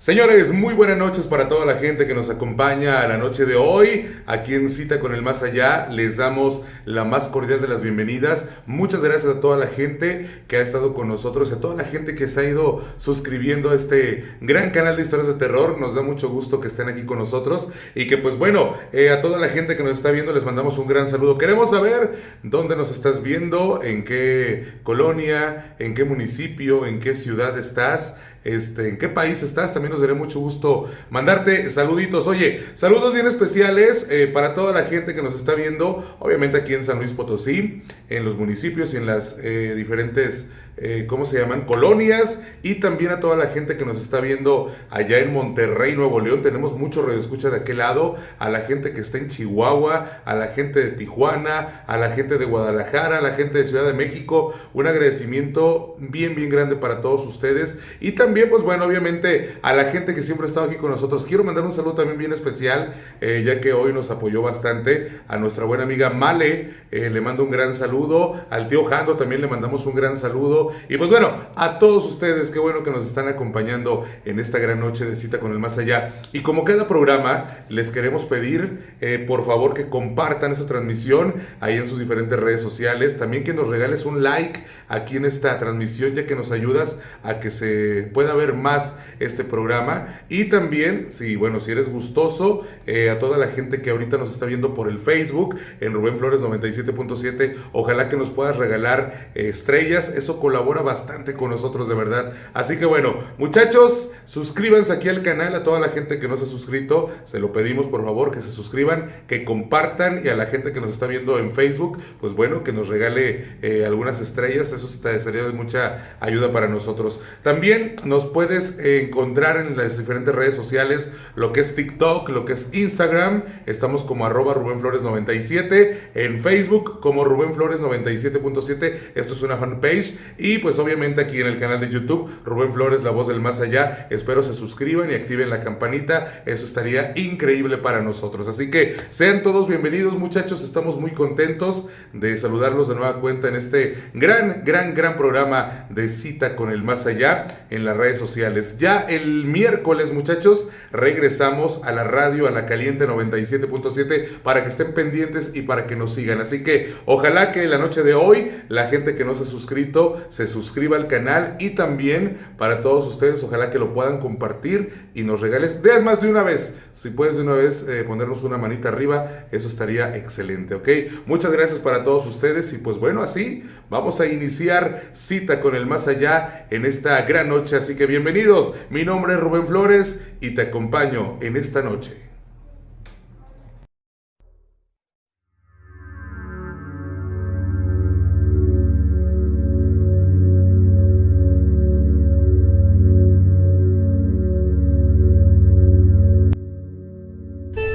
Señores, muy buenas noches para toda la gente que nos acompaña a la noche de hoy. Aquí en Cita con el Más Allá les damos la más cordial de las bienvenidas. Muchas gracias a toda la gente que ha estado con nosotros, a toda la gente que se ha ido suscribiendo a este gran canal de historias de terror. Nos da mucho gusto que estén aquí con nosotros y que pues bueno, a toda la gente que nos está viendo les mandamos un gran saludo. Queremos saber dónde nos estás viendo, en qué colonia, en qué municipio, en qué ciudad estás. ¿En qué país estás? También nos daría mucho gusto mandarte saluditos. Oye, saludos bien especiales para toda la gente que nos está viendo, obviamente aquí en San Luis Potosí, en los municipios y en las diferentes ¿cómo se llaman? Colonias, y también a toda la gente que nos está viendo allá en Monterrey, Nuevo León. Tenemos mucho radioescucha de aquel lado, a la gente que está en Chihuahua, a la gente de Tijuana, a la gente de Guadalajara, a la gente de Ciudad de México. Un agradecimiento bien grande para todos ustedes, y también pues bueno, obviamente a la gente que siempre ha estado aquí con nosotros. Quiero mandar un saludo también bien especial, ya que hoy nos apoyó bastante, a nuestra buena amiga Male. Le mando un gran saludo, al tío Jando también le mandamos un gran saludo. Y pues bueno, a todos ustedes, qué bueno que nos están acompañando en esta gran noche de Cita con el Más Allá. Y como cada programa, les queremos pedir, por favor, que compartan esta transmisión ahí en sus diferentes redes sociales. También que nos regales un like aquí en esta transmisión, ya que nos ayudas a que se pueda ver más este programa. Y también, si eres gustoso, a toda la gente que ahorita nos está viendo por el Facebook, en Rubén Flores 97.7, ojalá que nos puedas regalar estrellas. Eso colabora bastante con nosotros, de verdad. Así que bueno, muchachos, suscríbanse aquí al canal. A toda la gente que no se ha suscrito, se lo pedimos por favor que se suscriban, que compartan, y a la gente que nos está viendo en Facebook, pues bueno, que nos regale algunas estrellas. Eso sería de mucha ayuda para nosotros. También nos puedes encontrar en las diferentes redes sociales, lo que es TikTok, lo que es Instagram. Estamos como @RubénFlores97, en Facebook como Rubén Flores 97.7. Esto es una fanpage. Y pues obviamente aquí en el canal de YouTube, Rubén Flores, la voz del más allá. Espero se suscriban y activen la campanita. Eso estaría increíble para nosotros. Así que sean todos bienvenidos, muchachos. Estamos muy contentos de saludarlos de nueva cuenta en este gran programa de Cita con el Más Allá en las redes sociales. Ya el miércoles, muchachos, regresamos a la radio, a la Caliente 97.7, para que estén pendientes y para que nos sigan. Así que ojalá que la noche de hoy la gente que no se ha suscrito se suscriba al canal, y también para todos ustedes, ojalá que lo puedan compartir y nos regales más de una vez. Si puedes de una vez ponernos una manita arriba, eso estaría excelente, ¿ok? Muchas gracias para todos ustedes, y pues bueno, así vamos a iniciar Cita con el Más Allá en esta gran noche. Así que bienvenidos, mi nombre es Rubén Flores y te acompaño en esta noche.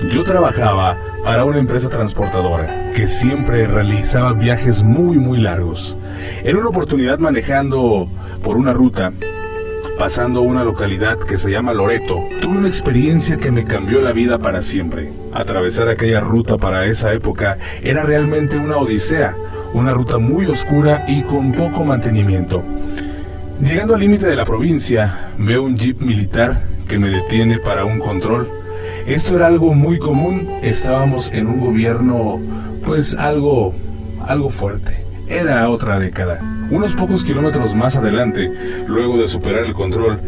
Yo trabajaba para una empresa transportadora que siempre realizaba viajes muy largos. En una oportunidad, manejando por una ruta, pasando una localidad que se llama Loreto, tuve una experiencia que me cambió la vida para siempre. Atravesar aquella ruta para esa época era realmente una odisea, una ruta muy oscura y con poco mantenimiento. Llegando al límite de la provincia, veo un jeep militar que me detiene para un control. Esto era algo muy común. Estábamos en un gobierno, pues algo fuerte. Era otra década. Unos pocos kilómetros más adelante, luego de superar el control,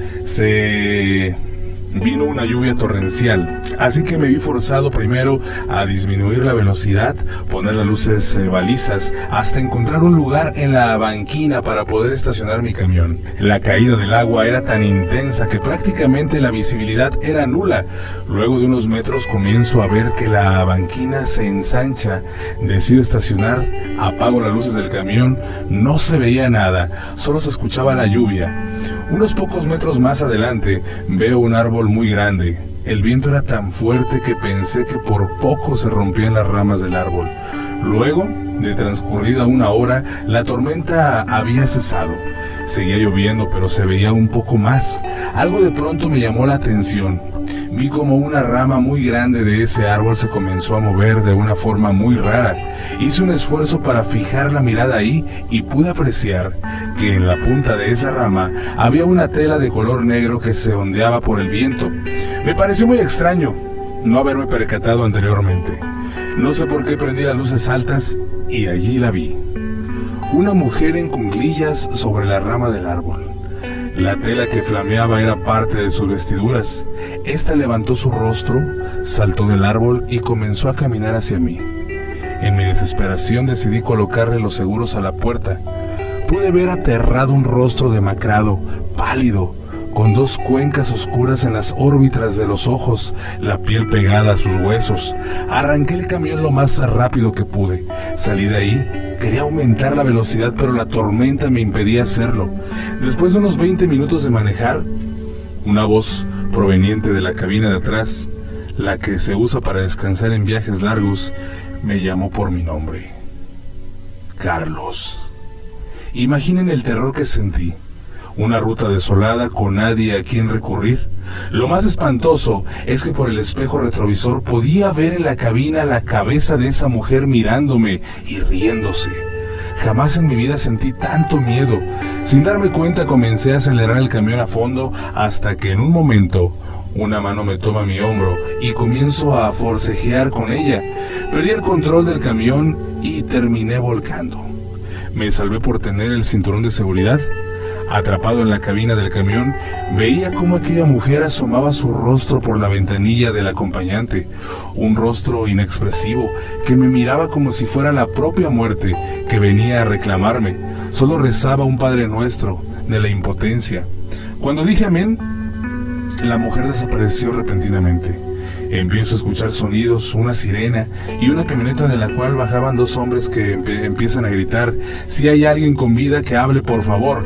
vino una lluvia torrencial, así que me vi forzado primero a disminuir la velocidad, poner las luces balizas, hasta encontrar un lugar en la banquina para poder estacionar mi camión. La caída del agua era tan intensa que prácticamente la visibilidad era nula. Luego de unos metros comienzo a ver que la banquina se ensancha. Decido estacionar, apago las luces del camión, no se veía nada, solo se escuchaba la lluvia. Unos pocos metros más adelante veo un árbol muy grande. El viento era tan fuerte que pensé que por poco se rompían las ramas del árbol. Luego de transcurrida una hora, la tormenta había cesado. Seguía lloviendo, pero se veía un poco más. Algo de pronto me llamó la atención. Vi como una rama muy grande de ese árbol se comenzó a mover de una forma muy rara. Hice un esfuerzo para fijar la mirada ahí y pude apreciar que en la punta de esa rama había una tela de color negro que se ondeaba por el viento. Me pareció muy extraño no haberme percatado anteriormente. No sé por qué prendí las luces altas y allí la vi. Una mujer en cuclillas sobre la rama del árbol. La tela que flameaba era parte de sus vestiduras. Esta levantó su rostro, saltó del árbol y comenzó a caminar hacia mí. En mi desesperación decidí colocarle los seguros a la puerta. Pude ver aterrado un rostro demacrado, pálido, con dos cuencas oscuras en las órbitas de los ojos, la piel pegada a sus huesos. Arranqué el camión lo más rápido que pude. Salí de ahí, quería aumentar la velocidad, pero la tormenta me impedía hacerlo. Después de unos 20 minutos de manejar, una voz proveniente de la cabina de atrás, la que se usa para descansar en viajes largos, me llamó por mi nombre. Carlos. Imaginen el terror que sentí. Una ruta desolada con nadie a quien recurrir. Lo más espantoso es que por el espejo retrovisor podía ver en la cabina la cabeza de esa mujer mirándome y riéndose. Jamás en mi vida sentí tanto miedo. Sin darme cuenta comencé a acelerar el camión a fondo hasta que en un momento una mano me toma mi hombro y comienzo a forcejear con ella. Perdí el control del camión y terminé volcando. Me salvé por tener el cinturón de seguridad. Atrapado en la cabina del camión, veía cómo aquella mujer asomaba su rostro por la ventanilla del acompañante, un rostro inexpresivo que me miraba como si fuera la propia muerte que venía a reclamarme. Solo rezaba un Padre Nuestro de la impotencia. Cuando dije amén, la mujer desapareció repentinamente. Empiezo a escuchar sonidos, una sirena y una camioneta de la cual bajaban dos hombres que empiezan a gritar: si hay alguien con vida que hable, por favor.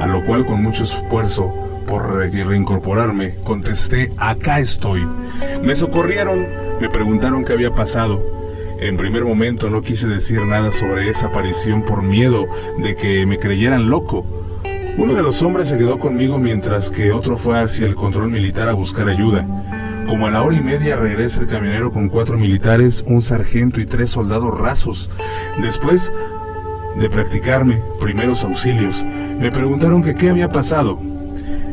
A lo cual, con mucho esfuerzo por reincorporarme, contesté: acá estoy. Me socorrieron, me preguntaron qué había pasado. En primer momento no quise decir nada sobre esa aparición por miedo de que me creyeran loco. Uno de los hombres se quedó conmigo mientras que otro fue hacia el control militar a buscar ayuda. Como a la hora y media regresa el camionero con 4 militares, un sargento y 3 soldados rasos. Después de practicarme primeros auxilios, me preguntaron que qué había pasado.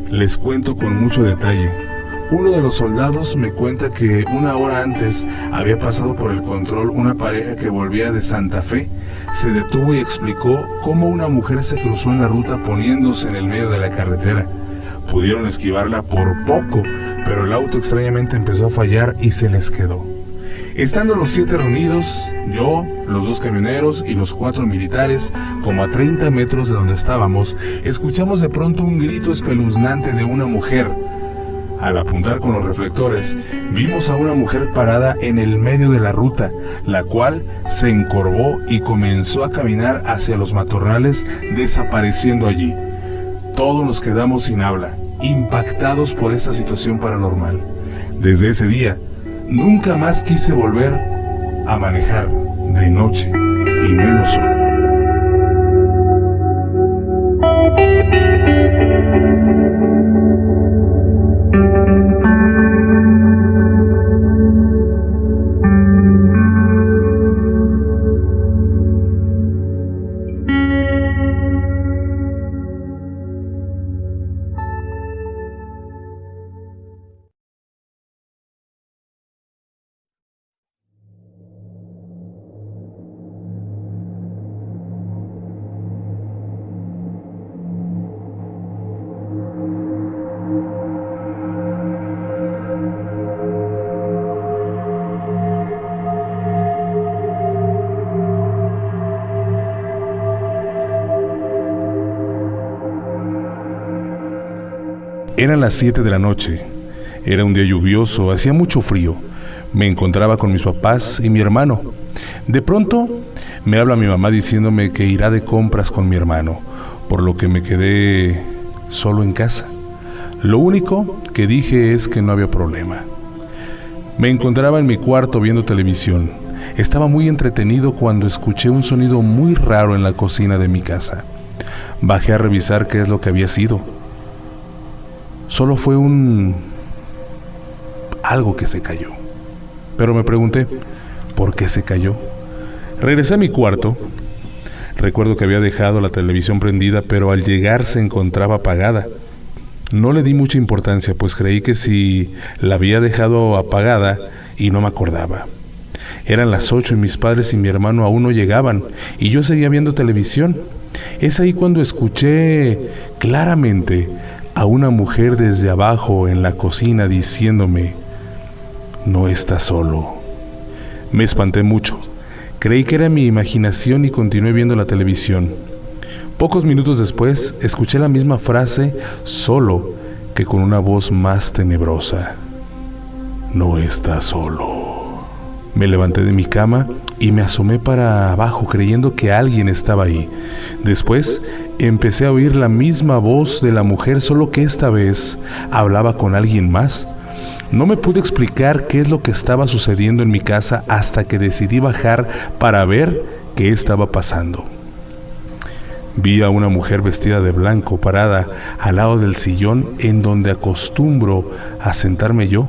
Les cuento con mucho detalle. Uno de los soldados me cuenta que una hora antes había pasado por el control una pareja que volvía de Santa Fe. Se detuvo y explicó cómo una mujer se cruzó en la ruta poniéndose en el medio de la carretera. Pudieron esquivarla por poco, pero el auto extrañamente empezó a fallar y se les quedó. Estando los 7 reunidos, yo, los 2 camioneros y los 4 militares, como a 30 metros de donde estábamos, escuchamos de pronto un grito espeluznante de una mujer. Al apuntar con los reflectores, vimos a una mujer parada en el medio de la ruta, la cual se encorvó y comenzó a caminar hacia los matorrales, desapareciendo allí. Todos nos quedamos sin habla, impactados por esta situación paranormal. Desde ese día, nunca más quise volver a manejar de noche y menos solo. Eran las 7 de la noche. Era un día lluvioso, hacía mucho frío. Me encontraba con mis papás y mi hermano. De pronto me habla mi mamá diciéndome que irá de compras con mi hermano, por lo que me quedé solo en casa. Lo único que dije es que no había problema. Me encontraba en mi cuarto viendo televisión. Estaba muy entretenido cuando escuché un sonido muy raro en la cocina de mi casa. Bajé a revisar qué es lo que había sido. Solo fue algo que se cayó. Pero me pregunté, ¿por qué se cayó? Regresé a mi cuarto. Recuerdo que había dejado la televisión prendida, pero al llegar se encontraba apagada. No le di mucha importancia, pues creí que si la había dejado apagada y no me acordaba. Eran las 8 y mis padres y mi hermano aún no llegaban, y yo seguía viendo televisión. Es ahí cuando escuché claramente a una mujer desde abajo en la cocina diciéndome: no estás solo. Me espanté mucho. Creí que era mi imaginación y continué viendo la televisión. Pocos minutos después, escuché la misma frase, solo que con una voz más tenebrosa: no estás solo. Me levanté de mi cama y me asomé para abajo creyendo que alguien estaba ahí. Después, empecé a oír la misma voz de la mujer, solo que esta vez hablaba con alguien más. No me pude explicar qué es lo que estaba sucediendo en mi casa hasta que decidí bajar para ver qué estaba pasando. Vi a una mujer vestida de blanco parada al lado del sillón en donde acostumbro a sentarme yo,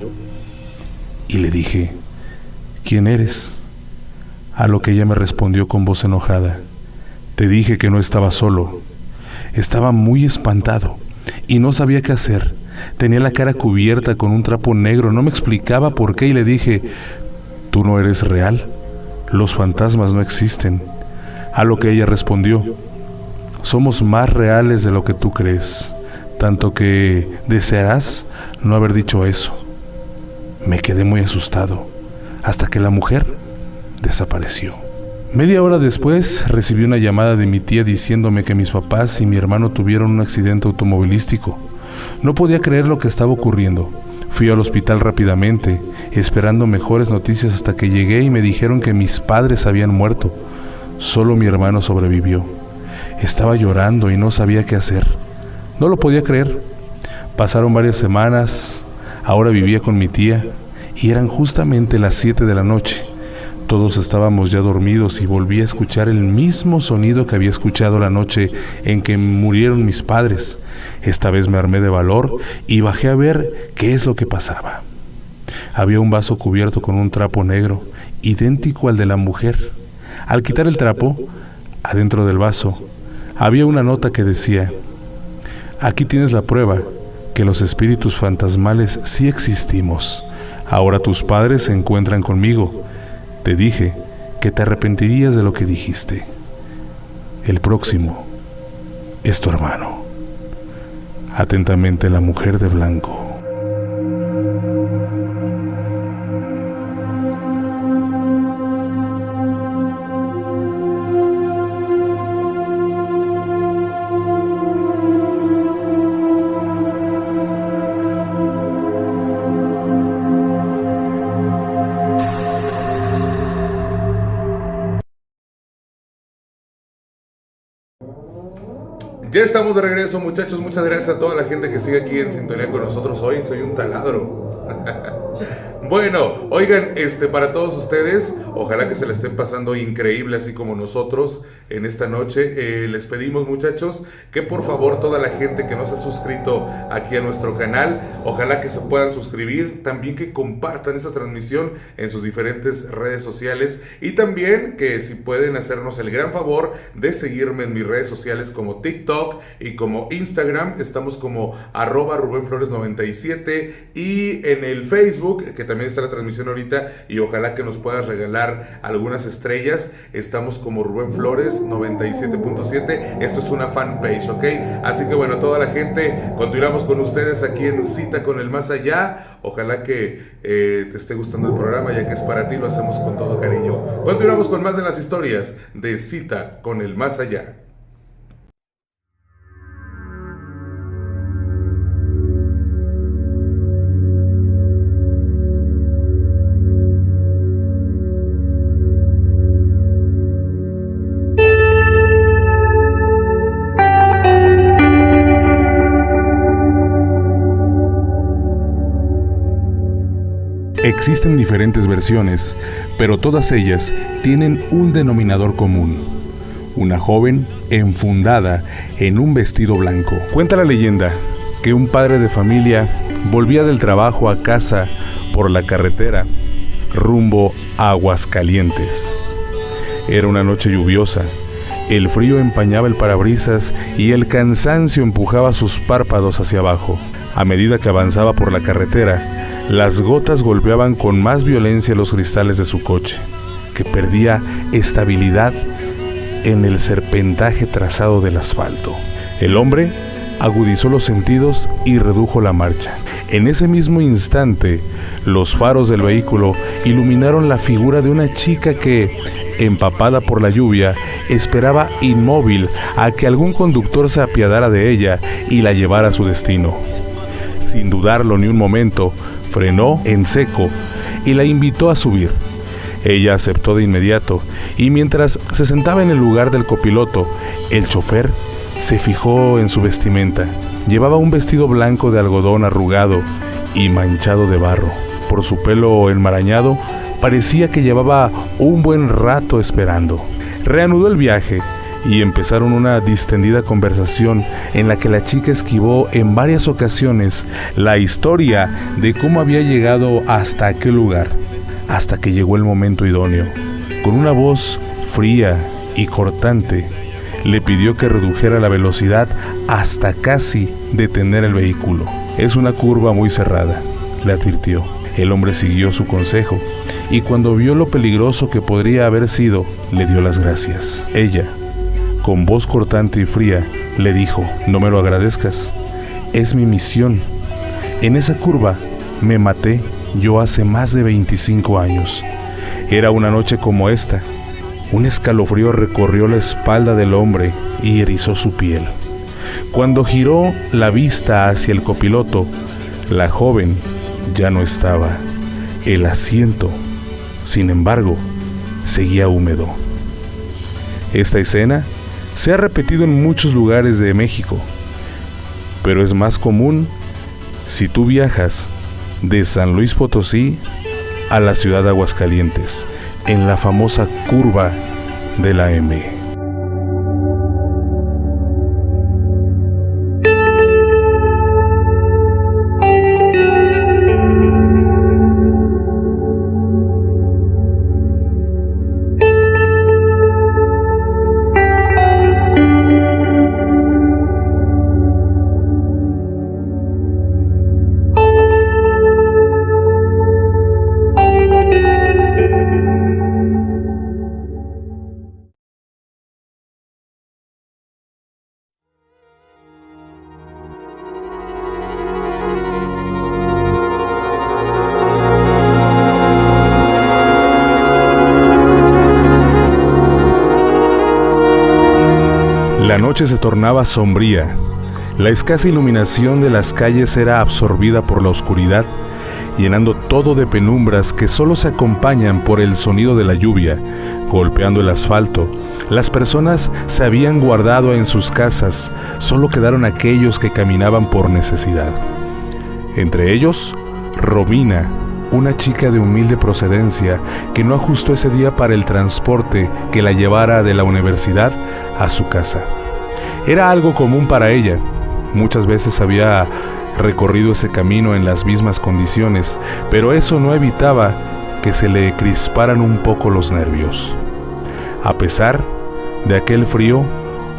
y le dije: ¿quién eres? A lo que ella me respondió con voz enojada: te dije que no estaba solo. Estaba muy espantado y no sabía qué hacer. Tenía la cara cubierta con un trapo negro, no me explicaba por qué, y le dije: tú no eres real, los fantasmas no existen. A lo que ella respondió: somos más reales de lo que tú crees, tanto que desearás no haber dicho eso. Me quedé muy asustado, hasta que la mujer desapareció. Media hora después recibí una llamada de mi tía diciéndome que mis papás y mi hermano tuvieron un accidente automovilístico. No podía creer lo que estaba ocurriendo. Fui al hospital rápidamente, esperando mejores noticias, hasta que llegué y me dijeron que mis padres habían muerto. Solo mi hermano sobrevivió. Estaba llorando y no sabía qué hacer. No lo podía creer. Pasaron varias semanas. Ahora vivía con mi tía y eran justamente las 7 de la noche. Todos estábamos ya dormidos y volví a escuchar el mismo sonido que había escuchado la noche en que murieron mis padres. Esta vez me armé de valor y bajé a ver qué es lo que pasaba. Había un vaso cubierto con un trapo negro, idéntico al de la mujer. Al quitar el trapo, adentro del vaso, había una nota que decía: aquí tienes la prueba que los espíritus fantasmales sí existimos. Ahora tus padres se encuentran conmigo. Te dije que te arrepentirías de lo que dijiste. El próximo es tu hermano. Atentamente, la mujer de blanco. Ya estamos de regreso, muchachos. Muchas gracias a toda la gente que sigue aquí en sintonía con nosotros hoy. Soy un taladro. Bueno, oigan, para todos ustedes, ojalá que se la estén pasando increíble, así como nosotros en esta noche. Les pedimos, muchachos, que por favor toda la gente que no se ha suscrito aquí a nuestro canal, ojalá que se puedan suscribir, también que compartan esta transmisión en sus diferentes redes sociales, y también que si pueden hacernos el gran favor de seguirme en mis redes sociales como TikTok y como Instagram. Estamos como @RubénFlores97, y en el Facebook, que también está la transmisión ahorita, y ojalá que nos puedas regalar algunas estrellas. Estamos como Rubén Flores 97.7. Esto es una fanpage, ¿ok? Así que bueno, toda la gente, continuamos con ustedes aquí en Cita con el Más Allá. Ojalá que te esté gustando el programa, ya que es para ti, lo hacemos con todo cariño. Continuamos con más de las historias de Cita con el Más Allá. Existen diferentes versiones, pero todas ellas tienen un denominador común: una joven enfundada en un vestido blanco. Cuenta la leyenda que un padre de familia volvía del trabajo a casa por la carretera rumbo a Aguascalientes. Era una noche lluviosa, el frío empañaba el parabrisas y el cansancio empujaba sus párpados hacia abajo. A medida que avanzaba por la carretera, las gotas golpeaban con más violencia los cristales de su coche, que perdía estabilidad en el serpentaje trazado del asfalto. El hombre agudizó los sentidos y redujo la marcha. En ese mismo instante, los faros del vehículo iluminaron la figura de una chica que, empapada por la lluvia, esperaba inmóvil a que algún conductor se apiadara de ella y la llevara a su destino. Sin dudarlo ni un momento, frenó en seco y la invitó a subir. Ella aceptó de inmediato y mientras se sentaba en el lugar del copiloto, el chofer se fijó en su vestimenta. Llevaba un vestido blanco de algodón arrugado y manchado de barro. Por su pelo enmarañado, parecía que llevaba un buen rato esperando. Reanudó el viaje y empezaron una distendida conversación en la que la chica esquivó en varias ocasiones la historia de cómo había llegado hasta aquel lugar, hasta que llegó el momento idóneo. Con una voz fría y cortante, le pidió que redujera la velocidad hasta casi detener el vehículo. Es una curva muy cerrada, le advirtió. El hombre siguió su consejo y cuando vio lo peligroso que podría haber sido, le dio las gracias. Ella, con voz cortante y fría, le dijo: no me lo agradezcas, es mi misión. En esa curva me maté yo hace más de 25 años. Era una noche como esta. Un escalofrío recorrió la espalda del hombre y erizó su piel. Cuando giró la vista hacia el copiloto, la joven ya no estaba. El asiento, sin embargo, seguía húmedo. Esta escena se ha repetido en muchos lugares de México, pero es más común si tú viajas de San Luis Potosí a la ciudad de Aguascalientes, en la famosa curva de la M. La noche se tornaba sombría. La escasa iluminación de las calles era absorbida por la oscuridad, llenando todo de penumbras que solo se acompañan por el sonido de la lluvia, golpeando el asfalto. Las personas se habían guardado en sus casas, solo quedaron aquellos que caminaban por necesidad. Entre ellos, Romina, una chica de humilde procedencia que no ajustó ese día para el transporte que la llevara de la universidad a su casa. Era algo común para ella. Muchas veces había recorrido ese camino en las mismas condiciones, pero eso no evitaba que se le crisparan un poco los nervios. A pesar de aquel frío,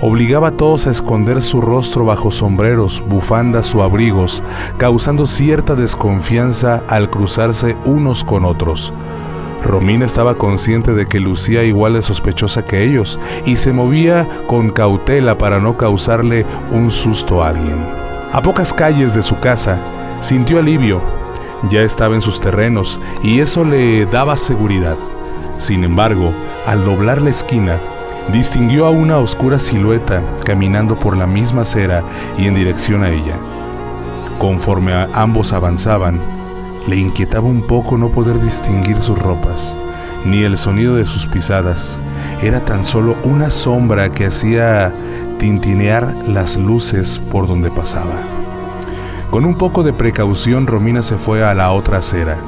obligaba a todos a esconder su rostro bajo sombreros, bufandas o abrigos, causando cierta desconfianza al cruzarse unos con otros. Romina estaba consciente de que lucía igual de sospechosa que ellos y se movía con cautela para no causarle un susto a alguien. A pocas calles de su casa, sintió alivio. Ya estaba en sus terrenos y eso le daba seguridad. Sin embargo, al doblar la esquina, distinguió a una oscura silueta caminando por la misma acera y en dirección a ella. Conforme ambos avanzaban, le inquietaba un poco no poder distinguir sus ropas, ni el sonido de sus pisadas. Era tan solo una sombra que hacía tintinear las luces por donde pasaba. Con un poco de precaución, Romina se fue a la otra acera,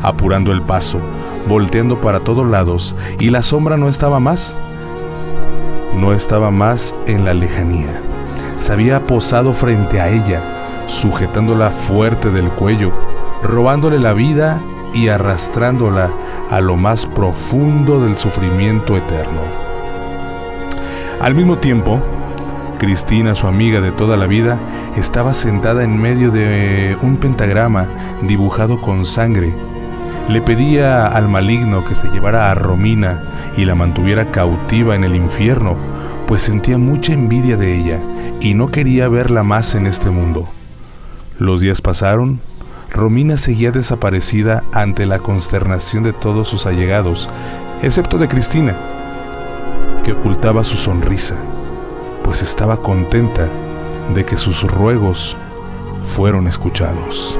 apurando el paso, volteando para todos lados, y la sombra no estaba más. no estaba más en la lejanía. Se había posado frente a ella, sujetándola fuerte del cuello, robándole la vida y arrastrándola a lo más profundo del sufrimiento eterno. Al mismo tiempo, Cristina, su amiga de toda la vida, estaba sentada en medio de un pentagrama dibujado con sangre. Le pedía al maligno que se llevara a Romina y la mantuviera cautiva en el infierno, pues sentía mucha envidia de ella y no quería verla más en este mundo. Los días pasaron. Romina seguía desaparecida ante la consternación de todos sus allegados, excepto de Cristina, que ocultaba su sonrisa, pues estaba contenta de que sus ruegos fueron escuchados.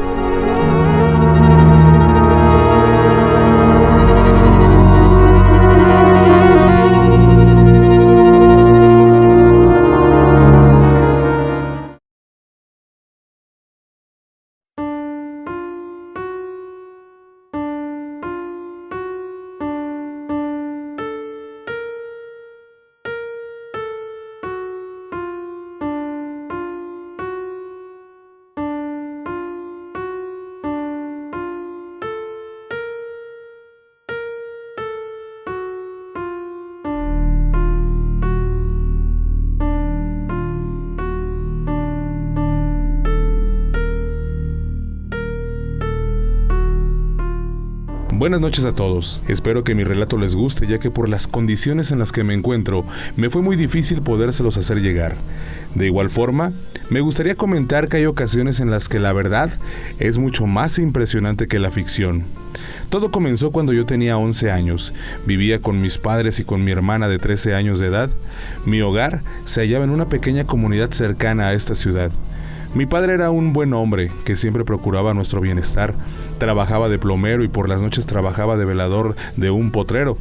Buenas noches a todos, espero que mi relato les guste, ya que por las condiciones en las que me encuentro, me fue muy difícil podérselos hacer llegar. De igual forma, me gustaría comentar que hay ocasiones en las que la verdad es mucho más impresionante que la ficción. Todo comenzó cuando yo tenía 11 años, vivía con mis padres y con mi hermana de 13 años de edad. Mi hogar se hallaba en una pequeña comunidad cercana a esta ciudad. Mi padre era un buen hombre que siempre procuraba nuestro bienestar. Trabajaba de plomero y por las noches trabajaba de velador de un potrero.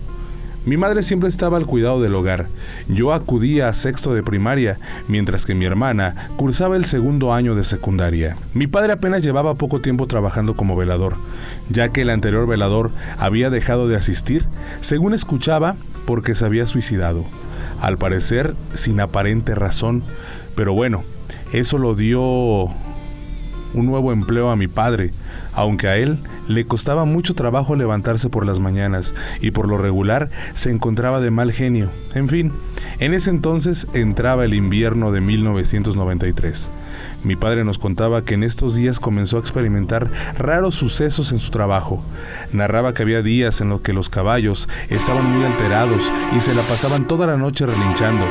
Mi madre siempre estaba al cuidado del hogar. Yo acudía a sexto de primaria, mientras que mi hermana cursaba el segundo año de secundaria. Mi padre apenas llevaba poco tiempo trabajando como velador, ya que el anterior velador había dejado de asistir, según escuchaba, porque se había suicidado. Al parecer, sin aparente razón, pero bueno, eso lo dio un nuevo empleo a mi padre, aunque a él le costaba mucho trabajo levantarse por las mañanas y por lo regular se encontraba de mal genio. En fin, en ese entonces entraba el invierno de 1993. Mi padre nos contaba que en estos días comenzó a experimentar raros sucesos en su trabajo. Narraba que había días en los que los caballos estaban muy alterados y se la pasaban toda la noche relinchando.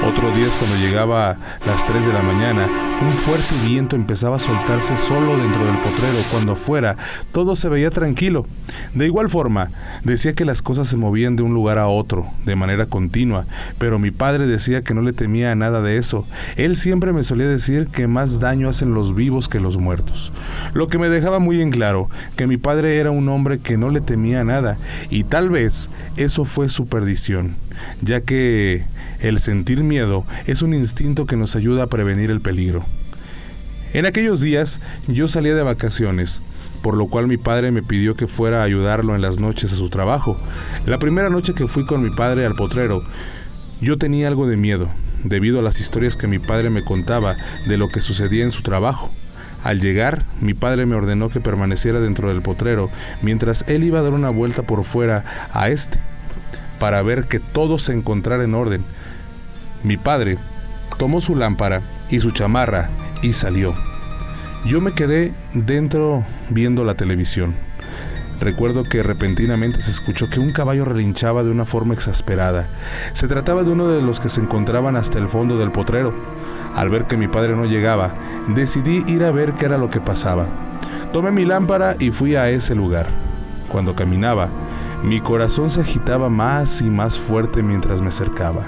Otros días, cuando llegaba a las 3 de la mañana, un fuerte viento empezaba a soltarse solo dentro del potrero, cuando afuera todo se veía tranquilo. De igual forma, decía que las cosas se movían de un lugar a otro, de manera continua, pero mi padre decía que no le temía a nada de eso. Él siempre me solía decir que más daño hacen los vivos que los muertos, lo que me dejaba muy en claro que mi padre era un hombre que no le temía a nada, y tal vez eso fue su perdición, ya que el sentir miedo es un instinto que nos ayuda a prevenir el peligro. En aquellos días yo salía de vacaciones, por lo cual mi padre me pidió que fuera a ayudarlo en las noches a su trabajo. La primera noche que fui con mi padre al potrero, yo tenía algo de miedo, debido a las historias que mi padre me contaba de lo que sucedía en su trabajo. Al llegar, mi padre me ordenó que permaneciera dentro del potrero, mientras él iba a dar una vuelta por fuera a para ver que todo se encontrara en orden. Mi padre tomó su lámpara y su chamarra y salió. Yo me quedé dentro viendo la televisión. Recuerdo que repentinamente se escuchó que un caballo relinchaba de una forma exasperada. Se trataba de uno de los que se encontraban hasta el fondo del potrero. Al ver que mi padre no llegaba, decidí ir a ver qué era lo que pasaba. Tomé mi lámpara y fui a ese lugar. Cuando caminaba, mi corazón se agitaba más y más fuerte mientras me acercaba.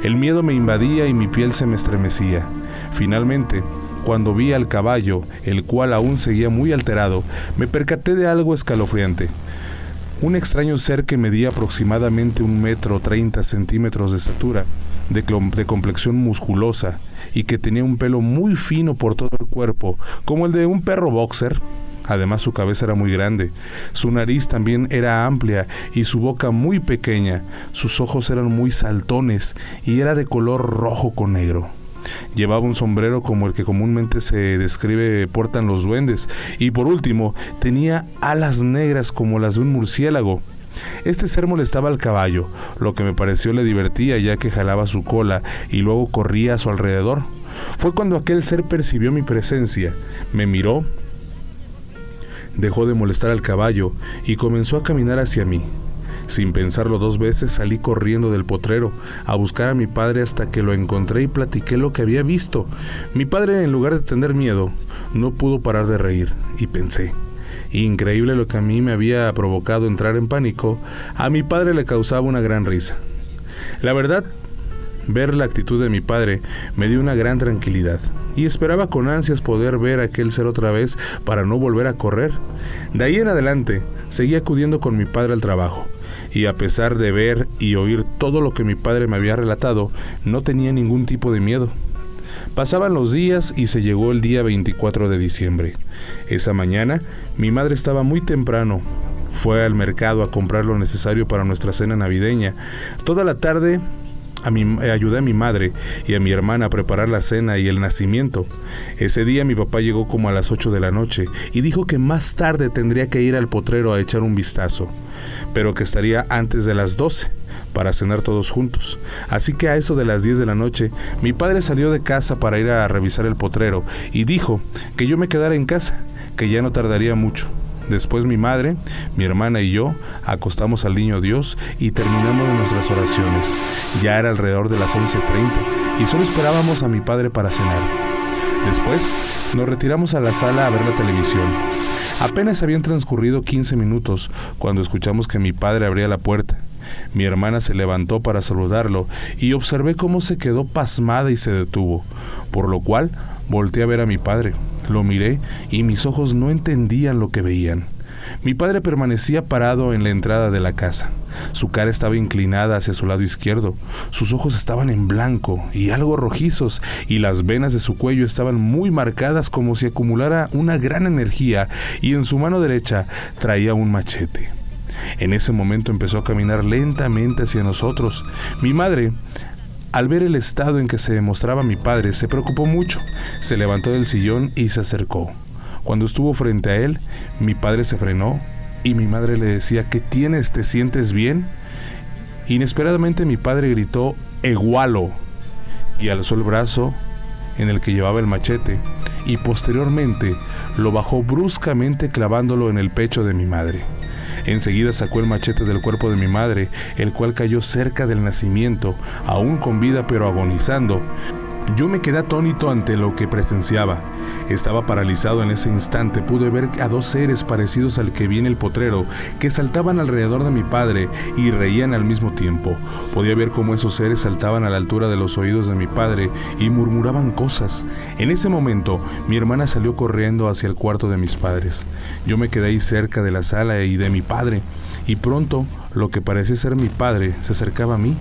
El miedo me invadía y mi piel se me estremecía. Finalmente, cuando vi al caballo, el cual aún seguía muy alterado, me percaté de algo escalofriante. Un extraño ser que medía aproximadamente 1,30 m de estatura, de complexión musculosa y que tenía un pelo muy fino por todo el cuerpo, como el de un perro boxer. Además, su cabeza era muy grande, su nariz también era amplia y su boca muy pequeña. Sus ojos eran muy saltones y era de color rojo con negro. Llevaba un sombrero como el que comúnmente se describe portan los duendes, y por último tenía alas negras como las de un murciélago. Este ser molestaba al caballo, lo que me pareció le divertía, ya que jalaba su cola y luego corría a su alrededor. Fue cuando aquel ser percibió mi presencia, me miró, dejó de molestar al caballo y comenzó a caminar hacia mí. Sin pensarlo dos veces salí corriendo del potrero a buscar a mi padre hasta que lo encontré y platiqué lo que había visto. Mi padre, en lugar de tener miedo, no pudo parar de reír y pensé: increíble lo que a mí me había provocado entrar en pánico, a mi padre le causaba una gran risa. La verdad, ver la actitud de mi padre me dio una gran tranquilidad y esperaba con ansias poder ver a aquel ser otra vez para no volver a correr. De ahí en adelante seguí acudiendo con mi padre al trabajo, y a pesar de ver y oír todo lo que mi padre me había relatado, no tenía ningún tipo de miedo. Pasaban los días y se llegó el día 24 de diciembre. Esa mañana, mi madre estaba muy temprano. Fue al mercado a comprar lo necesario para nuestra cena navideña. Toda la tarde ayudé a mi madre y a mi hermana a preparar la cena y el nacimiento. Ese día mi papá llegó como a las 8 de la noche y dijo que más tarde tendría que ir al potrero a echar un vistazo, pero que estaría antes de las 12 para cenar todos juntos. Así que a eso de las 10 de la noche, mi padre salió de casa para ir a revisar el potrero y dijo que yo me quedara en casa, que ya no tardaría mucho. Después mi madre, mi hermana y yo acostamos al niño Dios y terminamos nuestras oraciones. Ya era alrededor de las 11:30 y solo esperábamos a mi padre para cenar. Después nos retiramos a la sala a ver la televisión. Apenas habían transcurrido 15 minutos cuando escuchamos que mi padre abría la puerta. Mi hermana se levantó para saludarlo y observé cómo se quedó pasmada y se detuvo, por lo cual volteé a ver a mi padre. Lo miré y mis ojos no entendían lo que veían. Mi padre permanecía parado en la entrada de la casa. Su cara estaba inclinada hacia su lado izquierdo. Sus ojos estaban en blanco y algo rojizos, y las venas de su cuello estaban muy marcadas como si acumulara una gran energía, y en su mano derecha traía un machete. En ese momento empezó a caminar lentamente hacia nosotros. Mi madre, al ver el estado en que se mostraba mi padre, se preocupó mucho. Se levantó del sillón y se acercó. Cuando estuvo frente a él, mi padre se frenó y mi madre le decía: ¿qué tienes? ¿Te sientes bien? Inesperadamente mi padre gritó: ¡Egualo! Y alzó el brazo en el que llevaba el machete y posteriormente lo bajó bruscamente clavándolo en el pecho de mi madre. Enseguida sacó el machete del cuerpo de mi madre, el cual cayó cerca del nacimiento, aún con vida pero agonizando. Yo me quedé atónito ante lo que presenciaba. Estaba paralizado en ese instante. Pude ver a dos seres parecidos al que vi en el potrero, que saltaban alrededor de mi padre y reían al mismo tiempo. Podía ver cómo esos seres saltaban a la altura de los oídos de mi padre y murmuraban cosas. En ese momento, mi hermana salió corriendo hacia el cuarto de mis padres. Yo me quedé ahí cerca de la sala y de mi padre, y pronto, lo que parecía ser mi padre se acercaba a mí.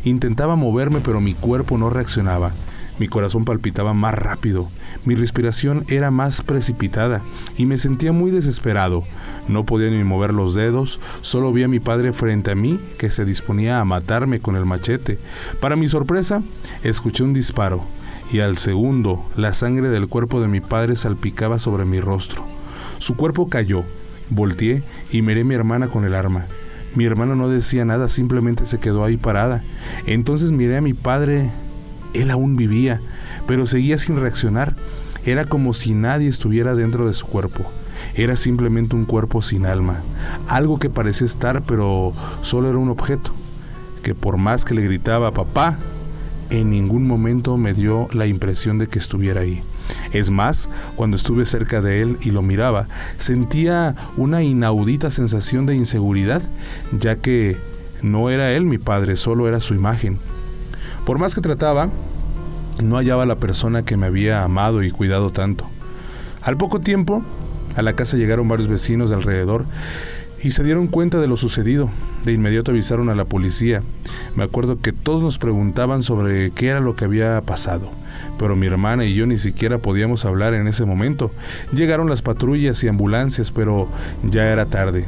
Intentaba moverme, pero mi cuerpo no reaccionaba. Mi corazón palpitaba más rápido, mi respiración era más precipitada y me sentía muy desesperado. No podía ni mover los dedos, solo vi a mi padre frente a mí que se disponía a matarme con el machete. Para mi sorpresa, escuché un disparo y al segundo la sangre del cuerpo de mi padre salpicaba sobre mi rostro. Su cuerpo cayó, volteé y miré a mi hermana con el arma. Mi hermana no decía nada, simplemente se quedó ahí parada. Entonces miré a mi padre. Él aún vivía, pero seguía sin reaccionar. Era como si nadie estuviera dentro de su cuerpo. Era simplemente un cuerpo sin alma. Algo que parecía estar, pero solo era un objeto, que por más que le gritaba papá, en ningún momento me dio la impresión de que estuviera ahí. Es más, cuando estuve cerca de él y lo miraba, sentía una inaudita sensación de inseguridad, ya que no era él mi padre, solo era su imagen. Por más que trataba, no hallaba la persona que me había amado y cuidado tanto. Al poco tiempo, a la casa llegaron varios vecinos de alrededor y se dieron cuenta de lo sucedido. De inmediato avisaron a la policía. Me acuerdo que todos nos preguntaban sobre qué era lo que había pasado, pero mi hermana y yo ni siquiera podíamos hablar en ese momento. Llegaron las patrullas y ambulancias, pero ya era tarde.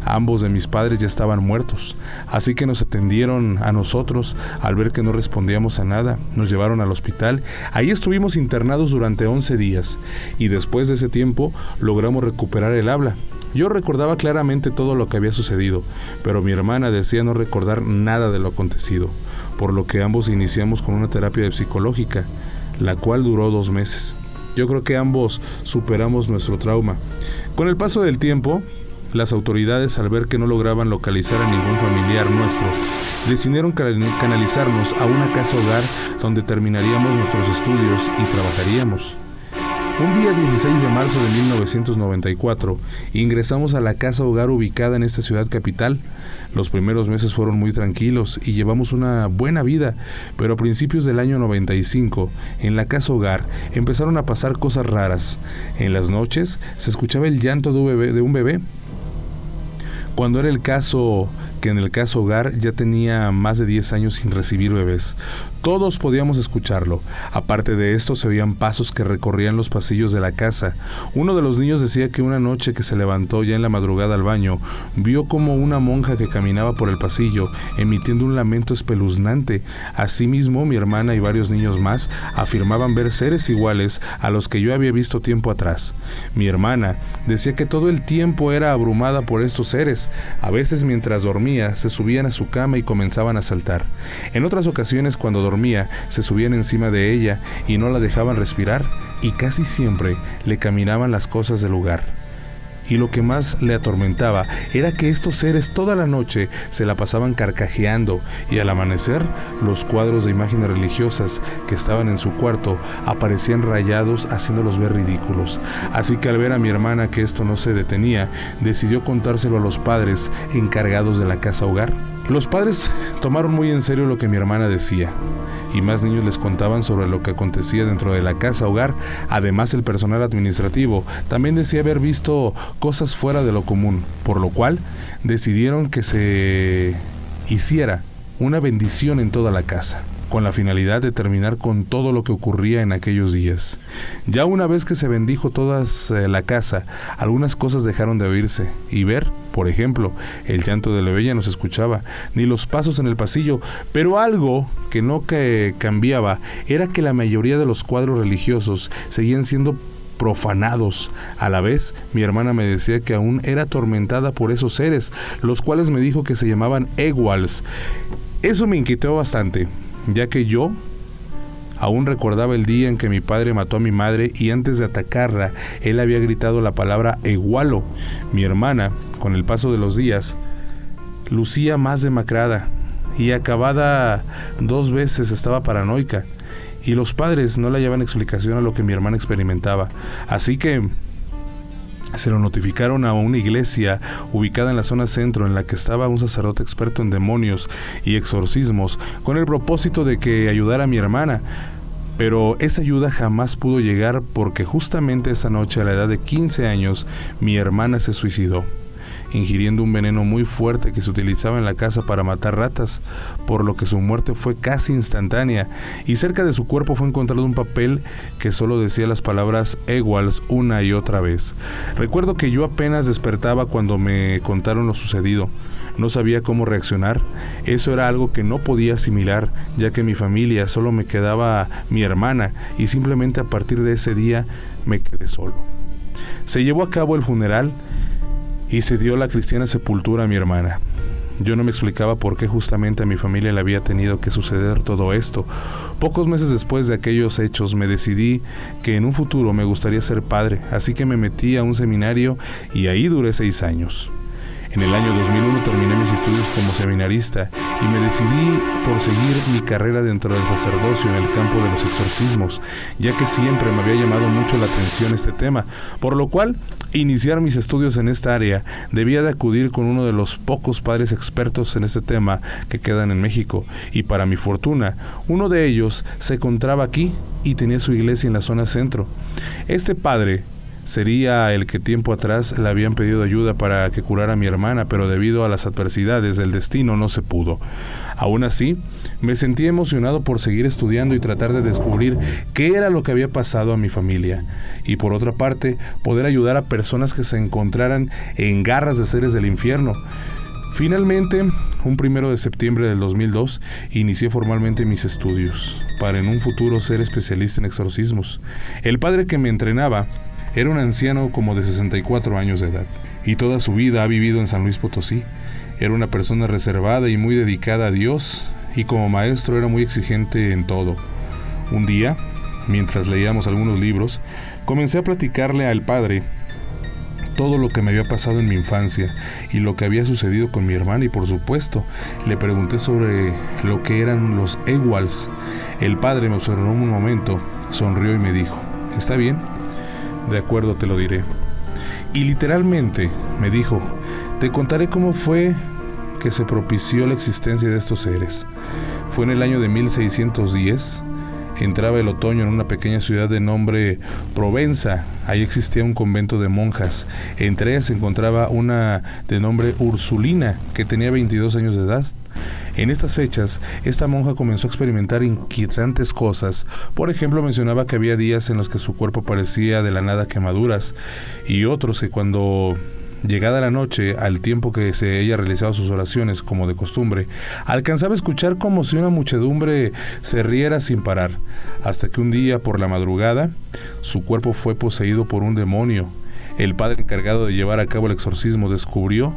Ambos de mis padres ya estaban muertos, así que nos atendieron a nosotros. Al ver que no respondíamos a nada, nos llevaron al hospital. Ahí estuvimos internados durante 11 días y después de ese tiempo logramos recuperar el habla. Yo recordaba claramente todo lo que había sucedido, pero mi hermana decía no recordar nada de lo acontecido, por lo que ambos iniciamos con una terapia psicológica, la cual duró 2 meses. Yo creo que ambos superamos nuestro trauma. Con el paso del tiempo, las autoridades, al ver que no lograban localizar a ningún familiar nuestro, decidieron canalizarnos a una casa hogar donde terminaríamos nuestros estudios y trabajaríamos. Un día 16 de marzo de 1994, ingresamos a la casa hogar ubicada en esta ciudad capital. Los primeros meses fueron muy tranquilos y llevamos una buena vida, pero a principios del año 95, en la casa hogar, empezaron a pasar cosas raras. En las noches se escuchaba el llanto de un bebé. Cuando era el caso que en el caso hogar ya tenía más de 10 años sin recibir bebés. Todos podíamos escucharlo. Aparte de esto, se oían pasos que recorrían los pasillos de la casa. Uno de los niños decía que una noche que se levantó ya en la madrugada al baño, vio como una monja que caminaba por el pasillo, emitiendo un lamento espeluznante. Asimismo, mi hermana y varios niños más afirmaban ver seres iguales a los que yo había visto tiempo atrás. Mi hermana decía que todo el tiempo era abrumada por estos seres. A veces, mientras dormía, se subían a su cama y comenzaban a saltar. En otras ocasiones, cuando dormía, se subían encima de ella y no la dejaban respirar, y casi siempre le caminaban las cosas del lugar. Y lo que más le atormentaba era que estos seres toda la noche se la pasaban carcajeando, y al amanecer los cuadros de imágenes religiosas que estaban en su cuarto aparecían rayados, haciéndolos ver ridículos. Así que al ver a mi hermana que esto no se detenía, decidió contárselo a los padres encargados de la casa hogar. Los padres tomaron muy en serio lo que mi hermana decía, y más niños les contaban sobre lo que acontecía dentro de la casa hogar. Además, el personal administrativo también decía haber visto cosas fuera de lo común, por lo cual decidieron que se hiciera una bendición en toda la casa, con la finalidad de terminar con todo lo que ocurría en aquellos días. Ya una vez que se bendijo toda la casa, algunas cosas dejaron de oírse y ver. Por ejemplo, el llanto del bebé ya no se escuchaba, ni los pasos en el pasillo, pero algo que no cambiaba era que la mayoría de los cuadros religiosos seguían siendo profanados. A la vez, mi hermana me decía que aún era atormentada por esos seres, los cuales me dijo que se llamaban Eguals. Eso me inquietó bastante, ya que yo aún recordaba el día en que mi padre mató a mi madre y antes de atacarla, él había gritado la palabra Egualo. Mi hermana, con el paso de los días, lucía más demacrada y acabada 2 veces estaba paranoica, y los padres no le hallaban explicación a lo que mi hermana experimentaba. Así que se lo notificaron a una iglesia ubicada en la zona centro, en la que estaba un sacerdote experto en demonios y exorcismos, con el propósito de que ayudara a mi hermana. Pero esa ayuda jamás pudo llegar, porque justamente esa noche, a la edad de 15 años, mi hermana se suicidó, ingiriendo un veneno muy fuerte que se utilizaba en la casa para matar ratas, por lo que su muerte fue casi instantánea, y cerca de su cuerpo fue encontrado un papel que solo decía las palabras Eguals una y otra vez. Recuerdo que yo apenas despertaba cuando me contaron lo sucedido. No sabía cómo reaccionar. Eso era algo que no podía asimilar, ya que en mi familia solo me quedaba mi hermana, y simplemente a partir de ese día me quedé solo. Se llevó a cabo el funeral y se dio la cristiana sepultura a mi hermana. Yo no me explicaba por qué justamente a mi familia le había tenido que suceder todo esto. Pocos meses después de aquellos hechos me decidí que en un futuro me gustaría ser padre, así que me metí a un seminario y ahí duré 6 años. En el año 2001 terminé mis estudios como seminarista y me decidí por seguir mi carrera dentro del sacerdocio en el campo de los exorcismos, ya que siempre me había llamado mucho la atención este tema, por lo cual iniciar mis estudios en esta área debía de acudir con uno de los pocos padres expertos en este tema que quedan en México, y para mi fortuna, uno de ellos se encontraba aquí y tenía su iglesia en la zona centro. Este padre sería el que tiempo atrás le habían pedido ayuda para que curara a mi hermana, pero debido a las adversidades del destino no se pudo. Aún así, me sentí emocionado por seguir estudiando y tratar de descubrir qué era lo que había pasado a mi familia. Y por otra parte, poder ayudar a personas que se encontraran en garras de seres del infierno. Finalmente, un 1 de septiembre del 2002, inicié formalmente mis estudios, para en un futuro ser especialista en exorcismos. El padre que me entrenaba era un anciano como de 64 años de edad, y toda su vida ha vivido en San Luis Potosí. Era una persona reservada y muy dedicada a Dios, y como maestro era muy exigente en todo. Un día, mientras leíamos algunos libros, comencé a platicarle al padre todo lo que me había pasado en mi infancia y lo que había sucedido con mi hermana, y por supuesto le pregunté sobre lo que eran los Ewals. El padre me observó un momento, sonrió y me dijo: ¿está bien? De acuerdo, te lo diré. Y literalmente me dijo: te contaré cómo fue que se propició la existencia de estos seres. Fue en el año de 1610. Entraba el otoño en una pequeña ciudad de nombre Provenza. Ahí existía un convento de monjas. Entre ellas se encontraba una de nombre Ursulina, que tenía 22 años de edad. En estas fechas, esta monja comenzó a experimentar inquietantes cosas. Por ejemplo, mencionaba que había días en los que su cuerpo parecía de la nada quemaduras, y otros que cuando llegada la noche, al tiempo que ella realizaba sus oraciones como de costumbre, alcanzaba a escuchar como si una muchedumbre se riera sin parar, hasta que un día por la madrugada su cuerpo fue poseído por un demonio. El padre encargado de llevar a cabo el exorcismo descubrió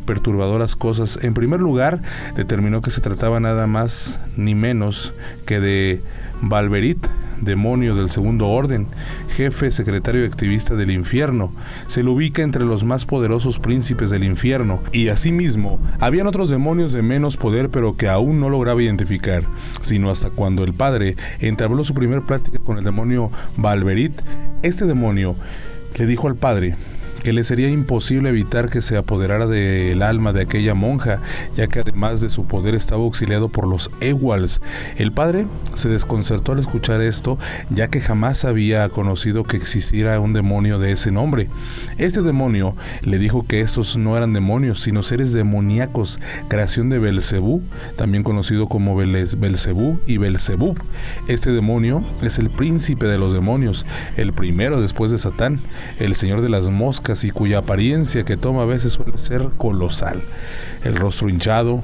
perturbadoras cosas. En primer lugar, determinó que se trataba nada más ni menos que de Balverit, demonio del segundo orden, jefe, secretario y activista del infierno. Se lo ubica entre los más poderosos príncipes del infierno, y asimismo habían otros demonios de menos poder, pero que aún no lograba identificar, sino hasta cuando el padre entabló su primer práctica con el demonio Balverit. Este demonio le dijo al padre que le sería imposible evitar que se apoderara del alma de aquella monja, ya que además de su poder estaba auxiliado por los Ewals. El padre se desconcertó al escuchar esto, ya que jamás había conocido que existiera un demonio de ese nombre. Este demonio le dijo que estos no eran demonios, sino seres demoníacos, creación de Belcebú, también conocido como Belcebú y Belzebub. Este demonio es el príncipe de los demonios, el primero después de Satán, el señor de las moscas, y cuya apariencia que toma a veces suele ser colosal. El rostro hinchado,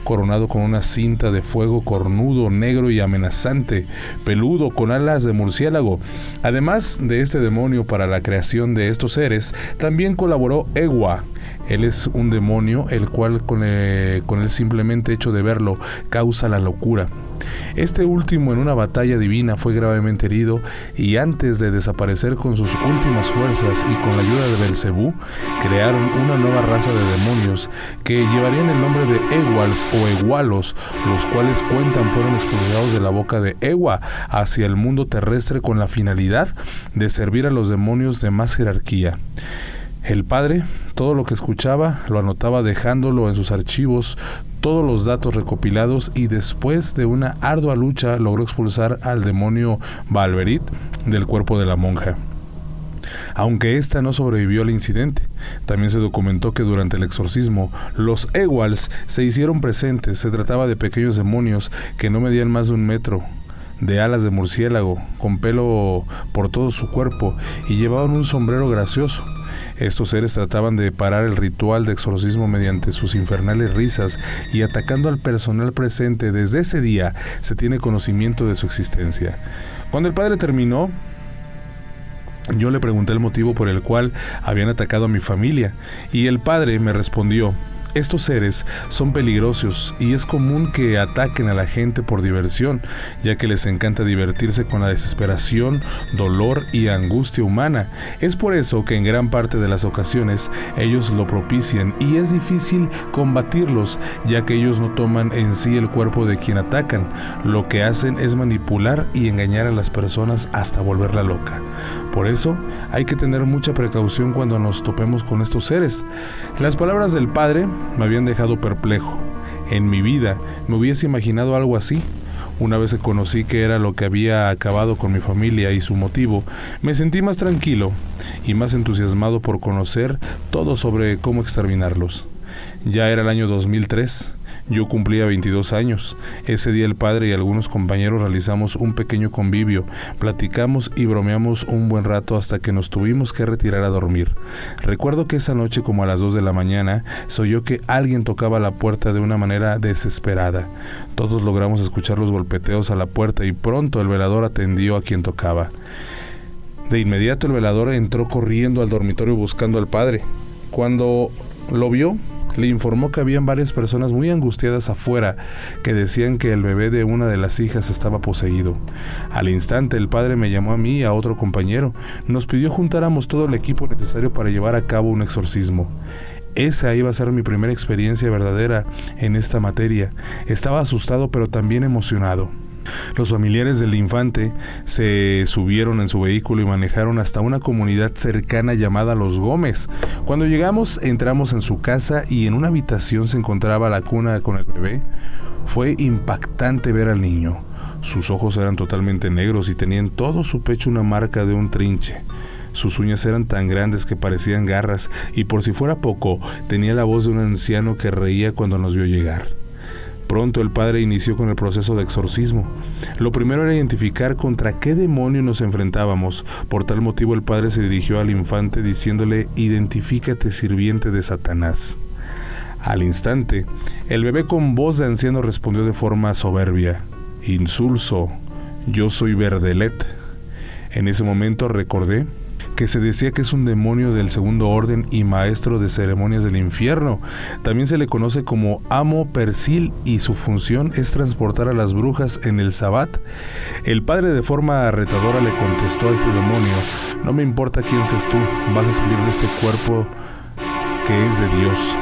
coronado con una cinta de fuego, cornudo, negro y amenazante, peludo, con alas de murciélago. Además de este demonio, para la creación de estos seres también colaboró Ewa. Él es un demonio el cual con el simplemente hecho de verlo causa la locura. Este último, en una batalla divina, fue gravemente herido, y antes de desaparecer con sus últimas fuerzas y con la ayuda de Belcebú, crearon una nueva raza de demonios que llevarían el nombre de Ewals o Ewalos, los cuales fueron expulsados de la boca de Ewa hacia el mundo terrestre con la finalidad de servir a los demonios de más jerarquía. El padre, todo lo que escuchaba, lo anotaba, dejándolo en sus archivos todos los datos recopilados, y después de una ardua lucha logró expulsar al demonio Balverit del cuerpo de la monja. Aunque ésta no sobrevivió al incidente, también se documentó que durante el exorcismo los Ewals se hicieron presentes. Se trataba de pequeños demonios que no medían más de 1 metro, de alas de murciélago, con pelo por todo su cuerpo, y llevaban un sombrero gracioso. Estos seres trataban de parar el ritual de exorcismo mediante sus infernales risas y atacando al personal presente. Desde ese día se tiene conocimiento de su existencia. Cuando el padre terminó, yo le pregunté el motivo por el cual habían atacado a mi familia, y el padre me respondió: estos seres son peligrosos y es común que ataquen a la gente por diversión, ya que les encanta divertirse con la desesperación, dolor y angustia humana. Es por eso que en gran parte de las ocasiones ellos lo propician, y es difícil combatirlos, ya que ellos no toman en sí el cuerpo de quien atacan. Lo que hacen es manipular y engañar a las personas hasta volverla loca. Por eso hay que tener mucha precaución cuando nos topemos con estos seres. Las palabras del padre me habían dejado perplejo. En mi vida me hubiese imaginado algo así. Una vez que conocí qué era lo que había acabado con mi familia y su motivo, me sentí más tranquilo y más entusiasmado por conocer todo sobre cómo exterminarlos. Ya era el año 2003. Yo cumplía 22 años. Ese día el padre y algunos compañeros realizamos un pequeño convivio, platicamos y bromeamos un buen rato hasta que nos tuvimos que retirar a dormir. Recuerdo que esa noche, como a las 2 de la mañana, se oyó que alguien tocaba la puerta de una manera desesperada. Todos logramos escuchar los golpeteos a la puerta y pronto el velador atendió a quien tocaba. De inmediato el velador entró corriendo al dormitorio buscando al padre. Cuando lo vio, le informó que habían varias personas muy angustiadas afuera que decían que el bebé de una de las hijas estaba poseído. Al instante el padre me llamó a mí y a otro compañero. Nos pidió juntáramos todo el equipo necesario para llevar a cabo un exorcismo. Esa iba a ser mi primera experiencia verdadera en esta materia. Estaba asustado pero también emocionado. Los familiares del infante se subieron en su vehículo y manejaron hasta una comunidad cercana llamada Los Gómez. Cuando llegamos, entramos en su casa y en una habitación se encontraba la cuna con el bebé. Fue impactante ver al niño. Sus ojos eran totalmente negros y tenía en todo su pecho una marca de un trinche. Sus uñas eran tan grandes que parecían garras y por si fuera poco, tenía la voz de un anciano que reía cuando nos vio llegar. Pronto el padre inició con el proceso de exorcismo. Lo primero era identificar contra qué demonio nos enfrentábamos. Por tal motivo el padre se dirigió al infante diciéndole: «Identifícate, sirviente de Satanás». Al instante, el bebé con voz de anciano respondió de forma soberbia: «Insulso, yo soy Verdelet». En ese momento recordé que se decía que es un demonio del segundo orden y maestro de ceremonias del infierno. También se le conoce como Amo Persil y su función es transportar a las brujas en el Sabbat. El padre de forma retadora le contestó a este demonio: «No me importa quién seas tú, vas a salir de este cuerpo que es de Dios».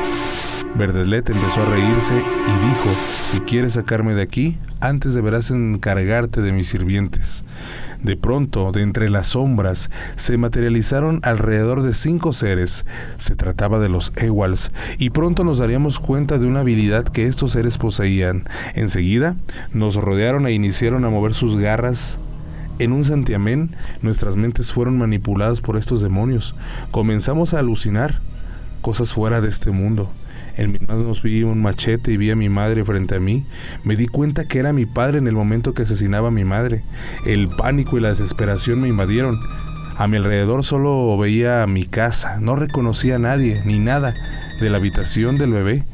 Verdelet empezó a reírse y dijo: «Si quieres sacarme de aquí, antes deberás encargarte de mis sirvientes». De pronto, de entre las sombras, se materializaron alrededor de 5 seres. Se trataba de los Ewals, y pronto nos daríamos cuenta de una habilidad que estos seres poseían. Enseguida, nos rodearon e iniciaron a mover sus garras. En un santiamén, nuestras mentes fueron manipuladas por estos demonios. Comenzamos a alucinar cosas fuera de este mundo. En mis manos vi un machete y vi a mi madre frente a mí. Me di cuenta que era mi padre en el momento que asesinaba a mi madre. El pánico y la desesperación me invadieron. A mi alrededor solo veía mi casa. No reconocía a nadie ni nada de la habitación del bebé.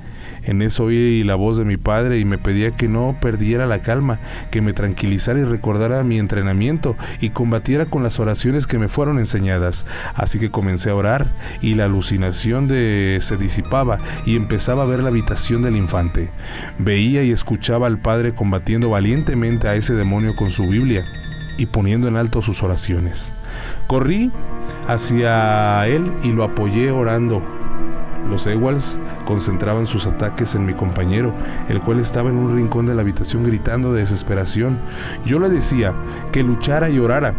En eso oí la voz de mi padre y me pedía que no perdiera la calma, que me tranquilizara y recordara mi entrenamiento y combatiera con las oraciones que me fueron enseñadas. Así que comencé a orar y la alucinación se disipaba y empezaba a ver la habitación del infante. Veía y escuchaba al padre combatiendo valientemente a ese demonio con su Biblia y poniendo en alto sus oraciones. Corrí hacia él y lo apoyé orando. Los Ewals concentraban sus ataques en mi compañero, el cual estaba en un rincón de la habitación gritando de desesperación. Yo le decía que luchara y orara.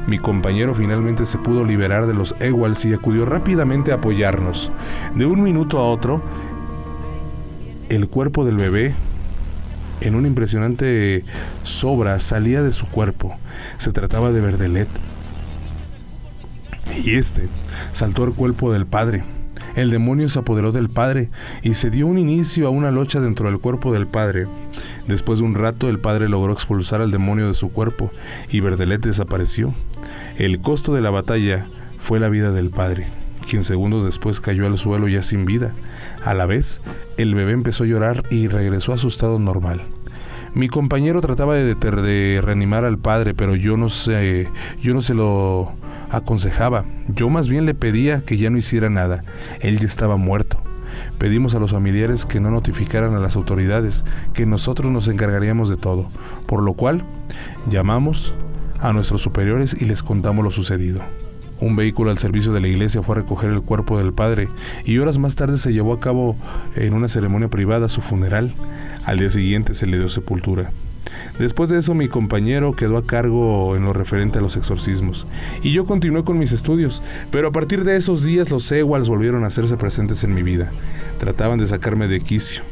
Mi compañero finalmente se pudo liberar de los Ewals y acudió rápidamente a apoyarnos. De un minuto a otro, el cuerpo del bebé, en una impresionante sobra, salía de su cuerpo. Se trataba de Verdelet. Y saltó al cuerpo del padre. El demonio se apoderó del padre y se dio un inicio a una lucha dentro del cuerpo del padre. Después de un rato, el padre logró expulsar al demonio de su cuerpo y Verdelet desapareció. El costo de la batalla fue la vida del padre, quien segundos después cayó al suelo ya sin vida. A la vez, el bebé empezó a llorar y regresó a su estado normal. Mi compañero trataba de reanimar al padre, pero yo no se lo aconsejaba. Yo más bien le pedía que ya no hiciera nada. Él ya estaba muerto. Pedimos a los familiares que no notificaran a las autoridades, que nosotros nos encargaríamos de todo, por lo cual llamamos a nuestros superiores y les contamos lo sucedido. Un vehículo al servicio de la iglesia fue a recoger el cuerpo del padre y horas más tarde se llevó a cabo en una ceremonia privada su funeral. Al día siguiente se le dio sepultura. Después de eso mi compañero quedó a cargo en lo referente a los exorcismos y yo continué con mis estudios, pero a partir de esos días los Ewals volvieron a hacerse presentes en mi vida. Trataban de sacarme de quicio.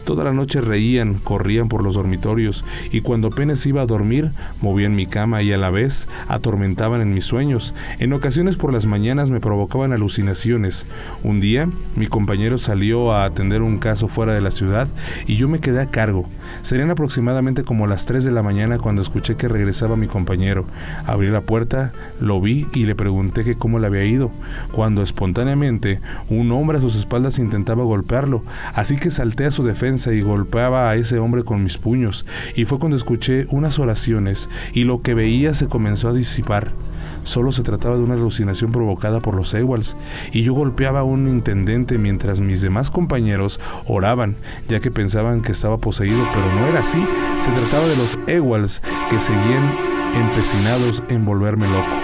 Toda la noche reían, corrían por los dormitorios y cuando apenas iba a dormir, movían mi cama y a la vez atormentaban en mis sueños. En ocasiones por las mañanas me provocaban alucinaciones. Un día, mi compañero salió a atender un caso fuera de la ciudad y yo me quedé a cargo. Serían aproximadamente como las 3 de la mañana cuando escuché que regresaba mi compañero. Abrí la puerta, lo vi y le pregunté que cómo le había ido, cuando espontáneamente un hombre a sus espaldas intentaba golpearlo, así que salté a su defensa y golpeaba a ese hombre con mis puños, y fue cuando escuché unas oraciones y lo que veía se comenzó a disipar. Solo se trataba de una alucinación provocada por los Ewalds, y yo golpeaba a un intendente mientras mis demás compañeros oraban, ya que pensaban que estaba poseído, pero no era así. Se trataba de los Ewalds que seguían empecinados en volverme loco.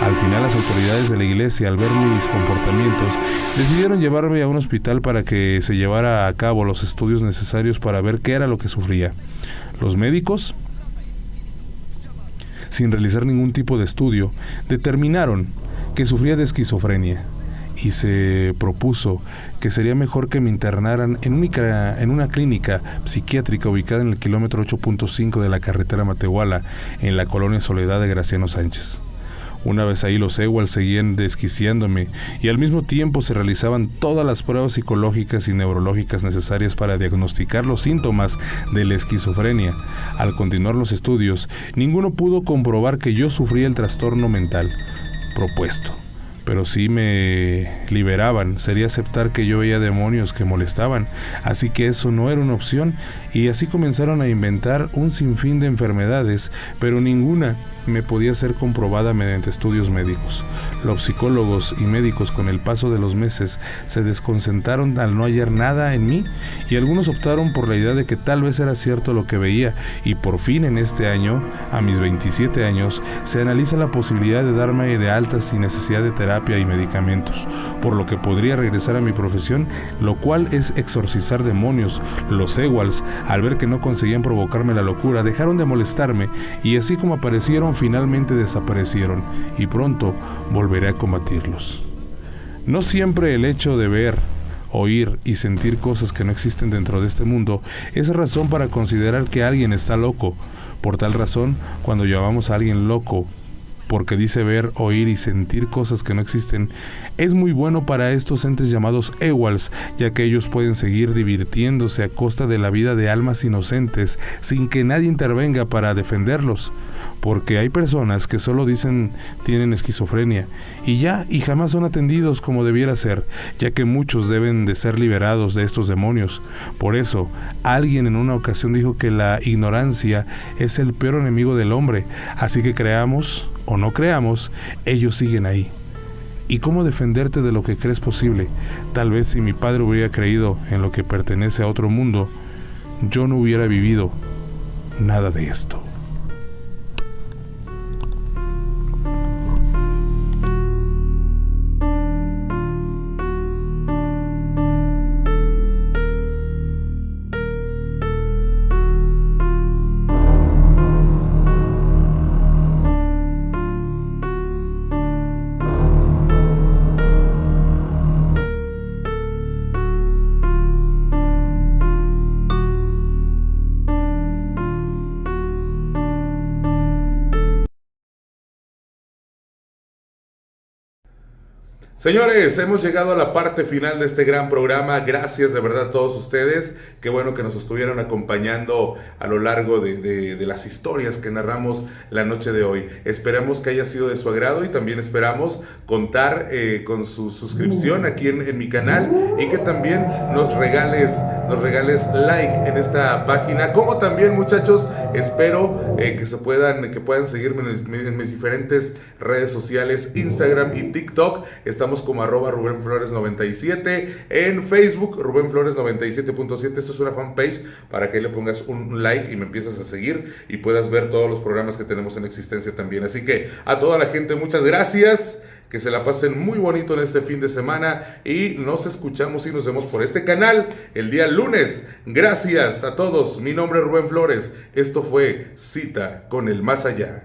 Al final las autoridades de la iglesia, al ver mis comportamientos, decidieron llevarme a un hospital para que se llevara a cabo los estudios necesarios para ver qué era lo que sufría. Los médicos, sin realizar ningún tipo de estudio, determinaron que sufría de esquizofrenia y se propuso que sería mejor que me internaran en una clínica psiquiátrica ubicada en el kilómetro 8.5 de la carretera Matehuala, en la colonia Soledad de Graciano Sánchez. Una vez ahí, los Ewalds seguían desquiciándome y al mismo tiempo se realizaban todas las pruebas psicológicas y neurológicas necesarias para diagnosticar los síntomas de la esquizofrenia. Al continuar los estudios, ninguno pudo comprobar que yo sufría el trastorno mental propuesto. Pero si me liberaban, sería aceptar que yo veía demonios que molestaban, así que eso no era una opción, y así comenzaron a inventar un sinfín de enfermedades, pero ninguna me podía ser comprobada mediante estudios médicos. Los psicólogos y médicos con el paso de los meses se desconcentraron al no hallar nada en mí, y algunos optaron por la idea de que tal vez era cierto lo que veía, y por fin en este año, a mis 27 años, se analiza la posibilidad de darme de alta sin necesidad de terapia y medicamentos, por lo que podría regresar a mi profesión, lo cual es exorcizar demonios. Los Ewalds, al ver que no conseguían provocarme la locura, dejaron de molestarme, y así como aparecieron, finalmente desaparecieron, y pronto volveré a combatirlos. No siempre el hecho de ver, oír y sentir cosas que no existen dentro de este mundo es razón para considerar que alguien está loco. Por tal razón, cuando llamamos a alguien loco porque dice ver, oír y sentir cosas que no existen, es muy bueno para estos entes llamados Ewalds, ya que ellos pueden seguir divirtiéndose a costa de la vida de almas inocentes sin que nadie intervenga para defenderlos, porque hay personas que solo dicen tienen esquizofrenia y jamás son atendidos como debiera ser, ya que muchos deben de ser liberados de estos demonios. Por eso, alguien en una ocasión dijo que la ignorancia es el peor enemigo del hombre, así que creamos o no creamos, ellos siguen ahí. ¿Y cómo defenderte de lo que crees posible? Tal vez si mi padre hubiera creído en lo que pertenece a otro mundo, yo no hubiera vivido nada de esto. Señores, hemos llegado a la parte final de este gran programa. Gracias de verdad a todos ustedes. Qué bueno que nos estuvieron acompañando a lo largo de las historias que narramos la noche de hoy. Esperamos que haya sido de su agrado y también esperamos contar con su suscripción aquí en mi canal y que también nos regales like en esta página. Como también, muchachos, espero que puedan seguirme en mis diferentes redes sociales, Instagram y TikTok. Estamos como @RubénFlores97, en Facebook RubénFlores97.7. Esto es una fanpage para que le pongas un like y me empiezas a seguir y puedas ver todos los programas que tenemos en existencia también. Así que a toda la gente, muchas gracias, que se la pasen muy bonito en este fin de semana y nos escuchamos y nos vemos por este canal el día lunes. Gracias a todos, mi nombre es Rubén Flores, esto fue Cita con el Más Allá.